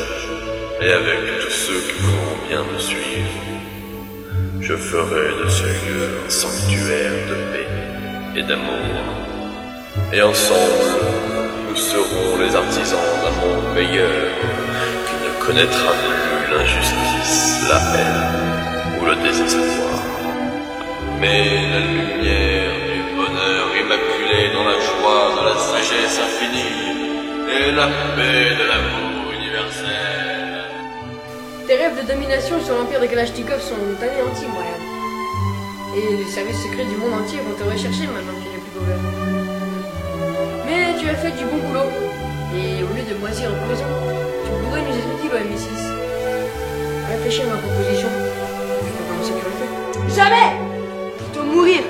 et avec tous ceux qui voudront bien me suivre, je ferai de ce lieu un sanctuaire de paix et d'amour. Et ensemble, nous serons les artisans d'un monde meilleur qui ne connaîtra plus l'injustice, la haine ou le désespoir. Mais la lumière du bonheur immaculé dans la joie de la sagesse infinie et la paix de l'amour universel. Tes rêves de domination sur l'empire de Kalachnikov sont anéantis, Mariam. Et les services secrets du monde entier vont te rechercher maintenant que tu n'es plus gouverne. Mais tu as fait du bon boulot. Et au lieu de moisir en prison, tu pourrais nous être utile au MI6. Réfléchis à ma proposition. Je peux pas en sécurité. Jamais! Plutôt mourir.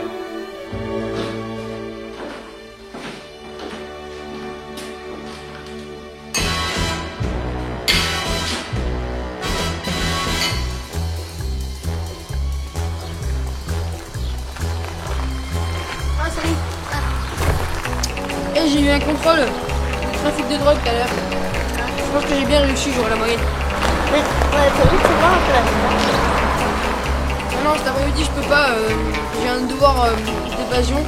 Ah, salut! J'ai eu un contrôle. Trafic de drogue tout à l'heure. Je pense que j'ai bien réussi, j'aurai la moyenne. Mais t'as vu que c'est pas un place. Non, cet après-midi je peux pas. J'ai un devoir d'évasion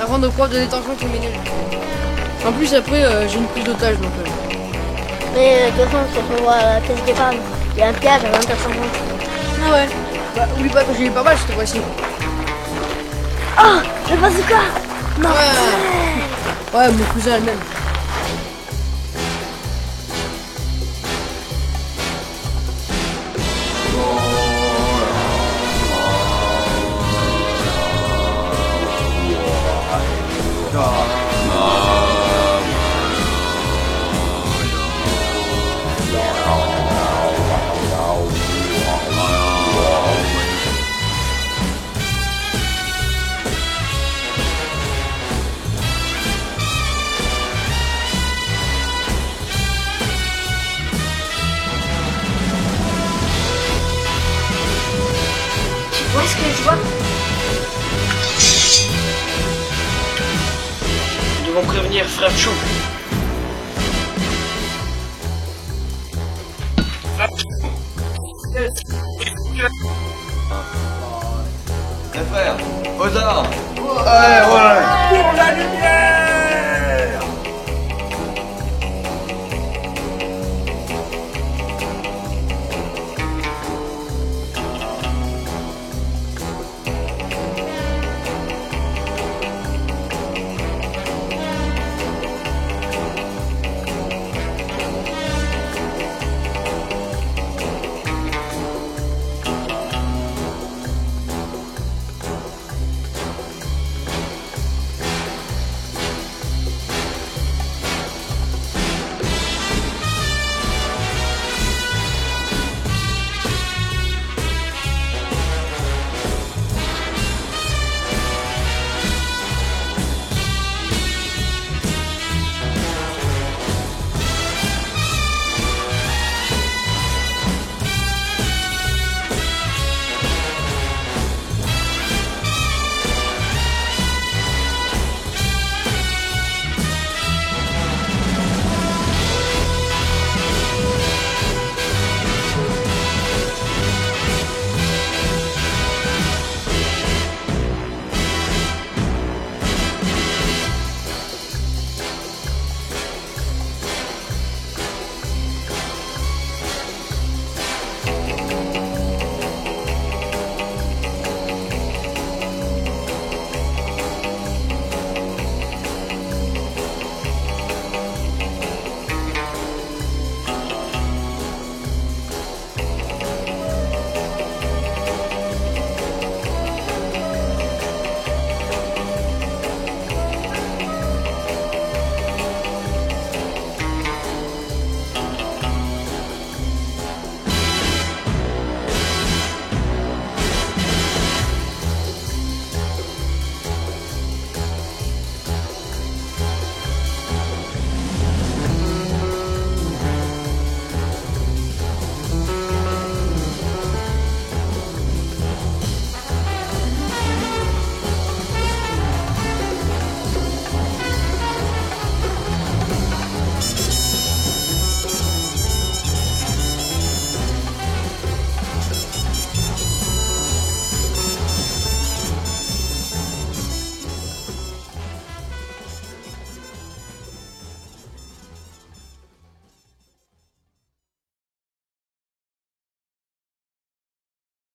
avant de prof de détention criminelle. En plus après j'ai une prise d'otage donc. Mais de toute façon, ça se voit à la caisse d'épargne. Il y a un piège à 20h50. Ah ouais. Bah oublie pas que j'ai eu pas mal cette fois-ci. Oh, le bazooka! Non! Ouais, mon cousin elle-même. Où est-ce que je vois? Nous devons prévenir frère Chou. Les frères, aux armes! Ouais.